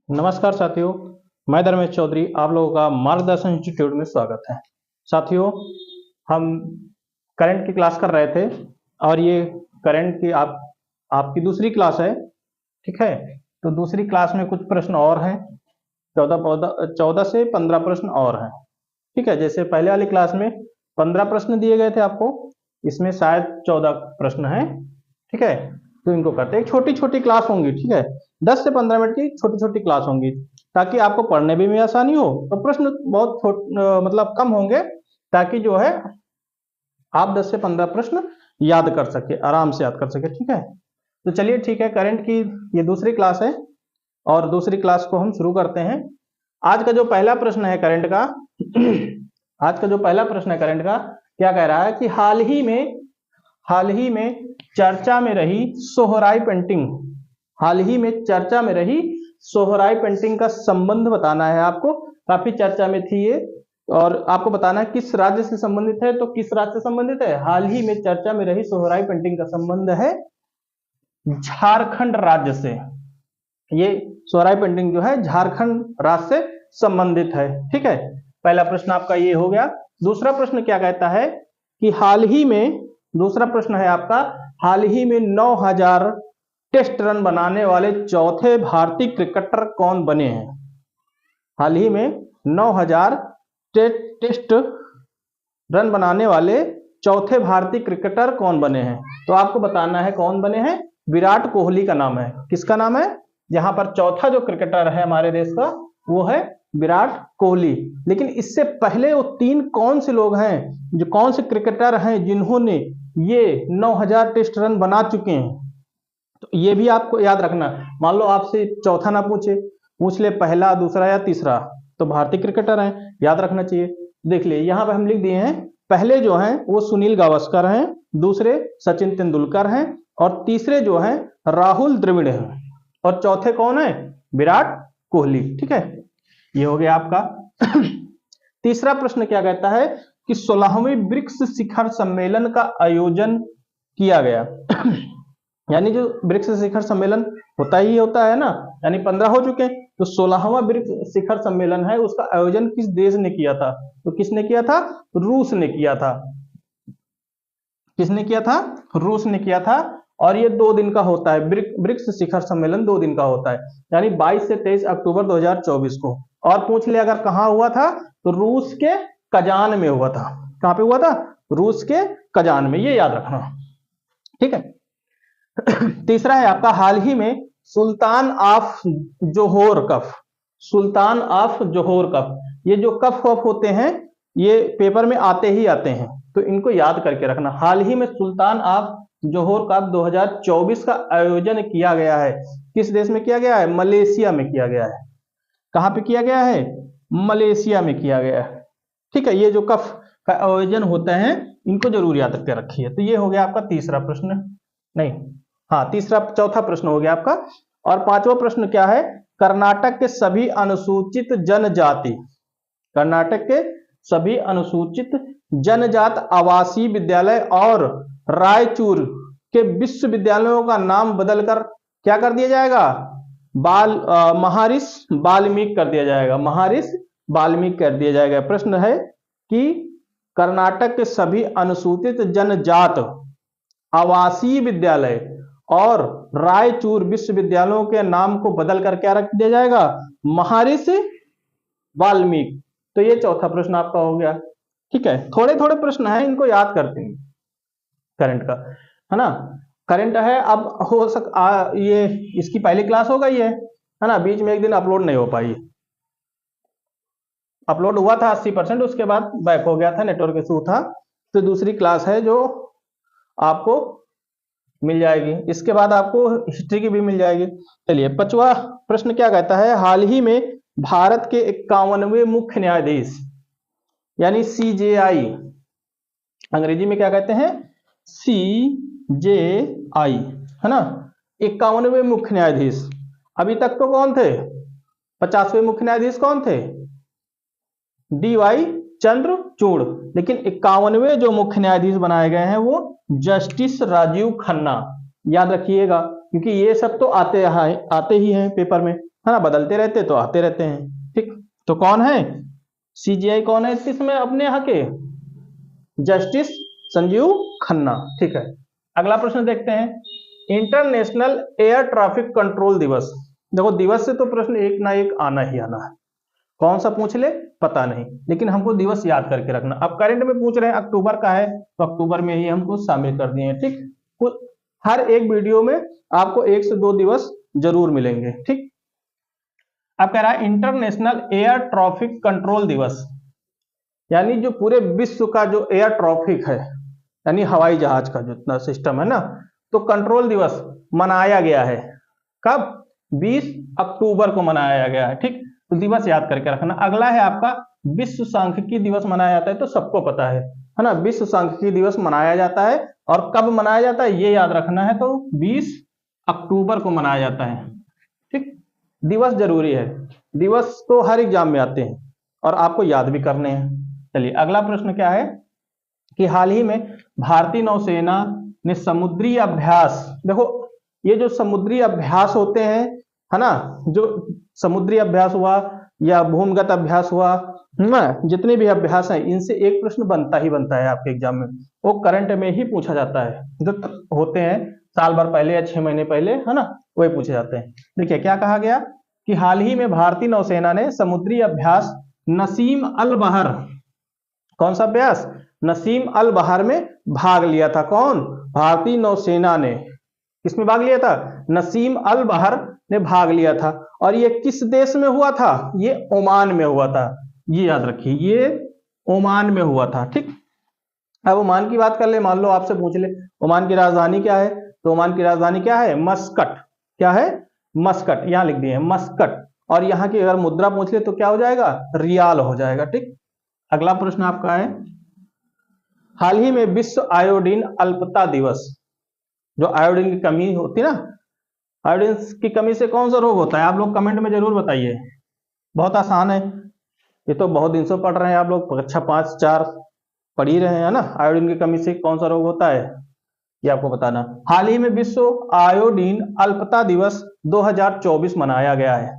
नमस्कार साथियों, मैं धर्मेश चौधरी आप लोगों का मार्गदर्शन इंस्टीट्यूट में स्वागत है। साथियों, हम करंट की क्लास कर रहे थे और ये करंट की आपकी दूसरी क्लास है। ठीक है, तो दूसरी क्लास में कुछ प्रश्न और हैं। 14 से 15 प्रश्न और हैं। ठीक है, जैसे पहले वाली क्लास में 15 प्रश्न दिए गए थे आपको, इसमें शायद 14 प्रश्न हैं। ठीक है, तो इनको करते हैं, छोटी छोटी क्लास होंगी। ठीक है, 10 से 15 मिनट की छोटी छोटी क्लास होंगी ताकि आपको पढ़ने में भी आसानी हो। तो प्रश्न बहुत मतलब कम होंगे ताकि जो है आप 10 से 15 प्रश्न याद कर सके, आराम से याद कर सके। ठीक है, तो चलिए ठीक है, करंट की ये दूसरी क्लास है और दूसरी क्लास को हम शुरू करते हैं। आज का जो पहला प्रश्न है करंट का आज का जो पहला प्रश्न है करंट का, क्या कह रहा है कि हाल ही में चर्चा में रही सोहराई पेंटिंग, हाल ही में चर्चा में रही सोहराई पेंटिंग का संबंध बताना है आपको। काफी चर्चा में थी ये और आपको बताना है किस राज्य से संबंधित है। तो किस राज्य से संबंधित है? हाल ही में चर्चा में रही सोहराई पेंटिंग का संबंध है झारखंड राज्य से। ये सोहराई पेंटिंग जो है झारखंड राज्य से संबंधित है। ठीक है, पहला प्रश्न आपका ये हो गया। दूसरा प्रश्न क्या कहता है कि दूसरा प्रश्न है आपका, हाल ही में 9000 टेस्ट रन बनाने वाले चौथे भारतीय क्रिकेटर कौन बने हैं? हाल ही में 9000 टेस्ट रन बनाने वाले चौथे भारतीय क्रिकेटर कौन बने हैं? तो आपको बताना है कौन बने हैं। विराट कोहली का नाम है। किसका नाम है? यहां पर चौथा जो क्रिकेटर है हमारे देश का वो है विराट कोहली। लेकिन इससे पहले वो 3 कौन से लोग हैं, जो कौन से क्रिकेटर हैं जिन्होंने ये 9000 टेस्ट रन बना चुके हैं? तो ये भी आपको याद रखना। मान लो आपसे चौथा ना पूछ ले पहला, दूसरा या तीसरा, तो भारतीय क्रिकेटर हैं, याद रखना चाहिए। देख लिए यहां पे हम लिख दिए हैं, पहले जो हैं वो सुनील गावस्कर हैं, दूसरे सचिन तेंदुलकर हैं और तीसरे जो हैं राहुल द्रविड़ हैं और चौथे कौन है? विराट कोहली। ठीक है, ये हो गया आपका। तीसरा प्रश्न क्या कहता है कि 16वें ब्रिक्स शिखर सम्मेलन का आयोजन किया गया। यानी जो ब्रिक्स शिखर सम्मेलन होता ही होता है ना, यानी 15 हो चुके हैं, तो 16वां ब्रिक्स शिखर सम्मेलन है उसका आयोजन किस देश ने किया था? तो किसने किया था? रूस ने किया था। किसने किया था? रूस ने किया था। और ये 2 दिन का होता है, ब्रिक्स शिखर सम्मेलन 2 दिन का होता है, यानी 22 से 23 अक्टूबर 2024 को। और पूछ ले अगर कहां हुआ था, तो रूस के कजान में हुआ था। कहां पे हुआ था? रूस के कजान में, ये याद रखना। ठीक है। तीसरा है आपका, हाल ही में Sultan of Johor Cup, Sultan of Johor Cup, ये जो कप वप होते हैं ये पेपर में आते ही आते हैं, तो इनको याद करके रखना। हाल ही में सुल्तान ऑफ जोहोर कप 2024 का आयोजन किया गया है। किस देश में किया गया है? मलेशिया में किया गया है। कहां पे किया गया है? मलेशिया में किया गया है। ठीक है, ये जो कप का आयोजन होता है इनको जरूर याद करके रखिए। तो ये हो गया आपका तीसरा प्रश्न, नहीं हाँ चौथा प्रश्न हो गया आपका। और पांचवा प्रश्न क्या है? कर्नाटक के सभी अनुसूचित जनजाति, कर्नाटक के सभी अनुसूचित जनजात आवासीय विद्यालय और रायचूर के विश्वविद्यालयों का नाम बदलकर क्या कर दिया जाएगा? महर्षि वाल्मीकि कर दिया जाएगा। महर्षि वाल्मीकि कर दिया जाएगा। प्रश्न है कि कर्नाटक के सभी अनुसूचित जनजात आवासीय विद्यालय और रायचूर विश्वविद्यालयों के नाम को बदलकर क्या रख दिया जाएगा? महर्षि वाल्मीकि। तो ये चौथा प्रश्न आपका हो गया। ठीक है, थोड़े थोड़े प्रश्न हैं, इनको याद करते हैं करंट का, है ना। करंट है, अब हो ये इसकी पहली क्लास हो गई है ना। बीच में एक दिन अपलोड नहीं हो पाई, अपलोड हुआ था 80%, उसके बाद बैक हो गया था, नेटवर्क इशू था। तो दूसरी क्लास है जो आपको मिल जाएगी, इसके बाद आपको हिस्ट्री की भी मिल जाएगी। चलिए, 5वां प्रश्न क्या कहता है? हाल ही में भारत के 51वें मुख्य न्यायाधीश, यानी CJI, अंग्रेजी में क्या कहते हैं? CJI, है ना। 51वें मुख्य न्यायाधीश, अभी तक तो कौन थे? 50वें मुख्य न्यायाधीश कौन थे? DY चंद्रचूड़। लेकिन 51वें जो मुख्य न्यायाधीश बनाए गए हैं वो जस्टिस राजीव खन्ना। याद रखिएगा, क्योंकि ये सब तो आते ही हैं पेपर में, है ना, बदलते रहते तो आते रहते हैं। ठीक, तो कौन है सीजीआई, कौन है इसमें अपने यहाँ के, जस्टिस संजीव खन्ना। ठीक है, अगला प्रश्न देखते हैं, इंटरनेशनल एयर ट्रैफिक कंट्रोल दिवस। देखो दिवस से तो प्रश्न एक ना एक आना ही आना है, कौन सा पूछ ले पता नहीं, लेकिन हमको दिवस याद करके रखना। अब करंट में पूछ रहे हैं अक्टूबर का है, तो अक्टूबर में ही हमको शामिल कर दिए हैं। ठीक, हर एक वीडियो में आपको 1 से 2 दिवस जरूर मिलेंगे। ठीक, अब कह रहा है इंटरनेशनल एयर ट्रैफिक कंट्रोल दिवस, यानी जो पूरे विश्व का जो एयर ट्रैफिक है, यानी हवाई जहाज का जितना सिस्टम है ना, तो कंट्रोल दिवस मनाया गया है कब, 20 अक्टूबर को मनाया गया है। ठीक, तो दिवस याद करके रखना। अगला है आपका विश्व सांख्यिकी दिवस मनाया जाता है, तो सबको पता है ना, विश्व सांख्यिकी दिवस मनाया जाता है, और कब मनाया जाता है ये याद रखना है, तो 20 अक्टूबर को मनाया जाता है। ठीक, दिवस जरूरी है, दिवस तो हर एग्जाम में आते हैं और आपको याद भी करने हैं। चलिए अगला प्रश्न क्या है कि हाल ही में भारतीय नौसेना ने समुद्री अभ्यास, देखो ये जो समुद्री अभ्यास होते हैं है ना, जो समुद्री अभ्यास हुआ या भूमिगत अभ्यास हुआ ना, जितने भी अभ्यास हैं इनसे एक प्रश्न बनता ही बनता है आपके एग्जाम में, वो करंट में ही पूछा जाता है, जो होते हैं साल भर पहले या 6 महीने पहले है ना, वही पूछे जाते हैं। देखिए क्या कहा गया कि हाल ही में भारतीय नौसेना ने समुद्री अभ्यास नसीम अल बहर, कौन सा अभ्यास, नसीम अल बहर में भाग लिया था। कौन, भारतीय नौसेना ने किसमें भाग लिया था, नसीम अल बहर ने भाग लिया था। और ये किस देश में हुआ था, ये ओमान में हुआ था, ये याद रखिए, ये ओमान में हुआ था। ठीक, अब ओमान की बात कर ले, मान लो आपसे पूछ ले ओमान की राजधानी क्या है, तो ओमान की राजधानी क्या है, मस्कट। क्या है, मस्कट, यहां लिख दिए मस्कट। और यहाँ की अगर मुद्रा पूछ ले तो क्या हो जाएगा, रियाल हो जाएगा। ठीक, अगला प्रश्न आपका है, हाल ही में विश्व आयोडीन अल्पता दिवस, जो आयोडीन की कमी होती है ना, आयोडीन की कमी से कौन सा रोग होता है, आप लोग कमेंट में जरूर बताइए। बहुत आसान है, ये तो बहुत दिन से पढ़ रहे हैं आप लोग, कक्षा 5 4 पढ़ ही रहे हैं ना। आयोडीन की कमी से कौन सा रोग होता है ये आपको बताना। हाल ही में विश्व आयोडीन अल्पता दिवस 2024 मनाया गया है।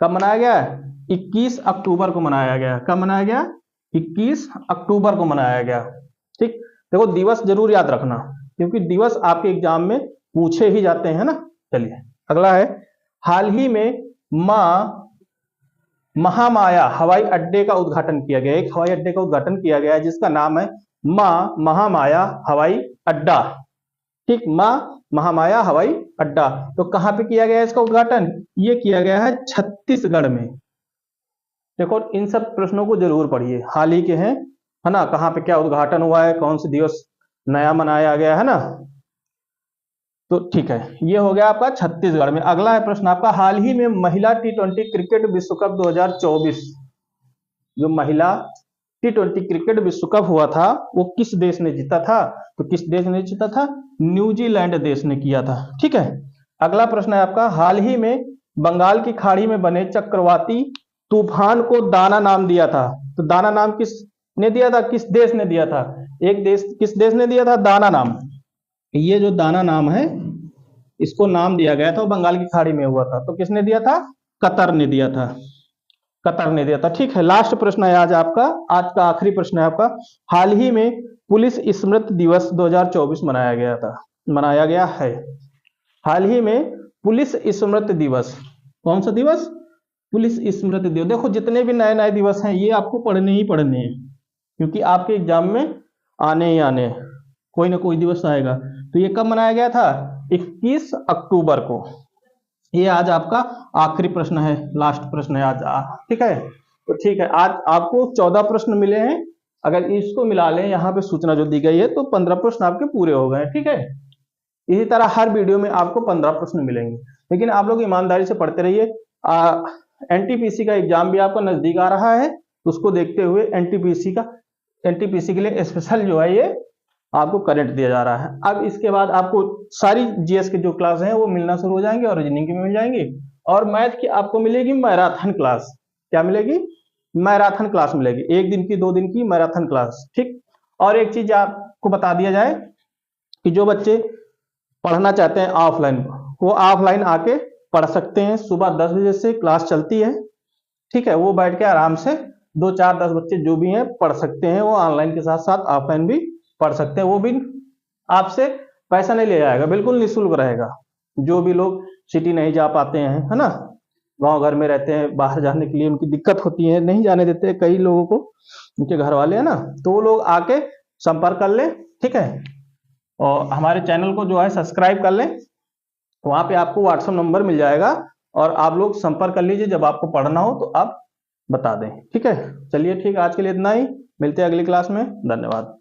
कब मनाया गया है, 21 अक्टूबर को मनाया गया। कब मनाया गया, 21 अक्टूबर को मनाया गया। ठीक, देखो दिवस जरूर याद रखना, क्योंकि दिवस आपके एग्जाम में पूछे ही जाते हैं ना। चलिए अगला है, हाल ही में मां महामाया हवाई अड्डे का उद्घाटन किया गया, एक हवाई अड्डे का उद्घाटन किया गया है जिसका नाम है मां महामाया हवाई अड्डा। ठीक, मां महामाया हवाई अड्डा, तो कहां पे किया गया है इसका उद्घाटन, ये किया गया है छत्तीसगढ़ में। देखो इन सब प्रश्नों को जरूर पढ़िए, हाल ही के हैं है ना, कहां पे क्या उद्घाटन हुआ है, कौन से दिवस नया मनाया गया है ना। तो ठीक है, ये हो गया आपका छत्तीसगढ़ में। अगला है प्रश्न आपका, हाल ही में महिला T20 क्रिकेट विश्व कप 2024, जो महिला T20 क्रिकेट विश्व कप हुआ था वो किस देश ने जीता था, तो किस देश ने जीता था, न्यूजीलैंड देश ने किया था। ठीक है, अगला प्रश्न है आपका, हाल ही में बंगाल की खाड़ी में बने चक्रवाती तूफान को दाना नाम दिया था, तो दाना नाम किस ने दिया था, किस देश ने दिया था, एक देश किस देश ने दिया था दाना नाम। ये जो दाना नाम है इसको नाम दिया गया था, वो बंगाल की खाड़ी में हुआ था, तो किसने दिया था, कतर ने दिया था, कतर ने दिया था। ठीक है, लास्ट प्रश्न है आज आपका, आज का आखिरी प्रश्न है आपका, हाल ही में पुलिस स्मृति दिवस 2024 मनाया गया था, मनाया गया है। हाल ही में पुलिस स्मृति दिवस, कौन सा दिवस, पुलिस स्मृति दिवस। देखो जितने भी नए नए दिवस हैं ये आपको पढ़ने ही पढ़ने हैं, क्योंकि आपके एग्जाम में आने ही आने कोई ना कोई दिवस आएगा। तो ये कब मनाया गया था, 21 अक्टूबर को। ये आज आपका आखिरी प्रश्न है, लास्ट प्रश्न है आज। ठीक है, तो ठीक है, आज आपको 14 प्रश्न मिले हैं, अगर इसको मिला लें यहाँ पे सूचना जो दी गई है तो 15 प्रश्न आपके पूरे हो गए। ठीक है, इसी तरह हर वीडियो में आपको 15 प्रश्न मिलेंगे, लेकिन आप लोग ईमानदारी से पढ़ते रहिए। एनटीपीसी का एग्जाम भी आपका नजदीक आ रहा है, तो उसको देखते हुए एनटीपीसी के लिए स्पेशल जो है ये आपको करंट दिया जा रहा है। अब इसके बाद आपको सारी जीएस के जो क्लास हैं वो मिलना शुरू हो जाएंगे, और रीजनिंग की मिल जाएंगी, और मैथ की आपको मिलेगी मैराथन क्लास। क्या मिलेगी, मैराथन क्लास मिलेगी, 1 दिन की 2 दिन की मैराथन क्लास। ठीक, और एक चीज आपको बता दिया जाए कि जो बच्चे पढ़ना चाहते हैं ऑफलाइन, वो ऑफलाइन आके पढ़ सकते हैं। सुबह 10 बजे से क्लास चलती है, ठीक है। वो बैठ के आराम से 2 4 10 बच्चे जो भी हैं पढ़ सकते हैं। वो ऑनलाइन के साथ साथ ऑफलाइन भी पढ़ सकते हैं। वो भी आपसे पैसा नहीं ले जाएगा, बिल्कुल निःशुल्क रहेगा। जो भी लोग सिटी नहीं जा पाते हैं, है ना, गांव घर में रहते हैं, बाहर जाने के लिए उनकी दिक्कत होती है, नहीं जाने देते हैं कई लोगों को, उनके घर वाले, है ना, तो वो लोग आके संपर्क कर लें, ठीक है। और हमारे चैनल को जो है सब्सक्राइब कर लें, वहां पे आपको व्हाट्सएप नंबर मिल जाएगा और आप लोग संपर्क कर लीजिए। जब आपको पढ़ना हो तो आप बता दें, ठीक है। चलिए ठीक है, आज के लिए इतना ही, मिलते हैं अगली क्लास में। धन्यवाद।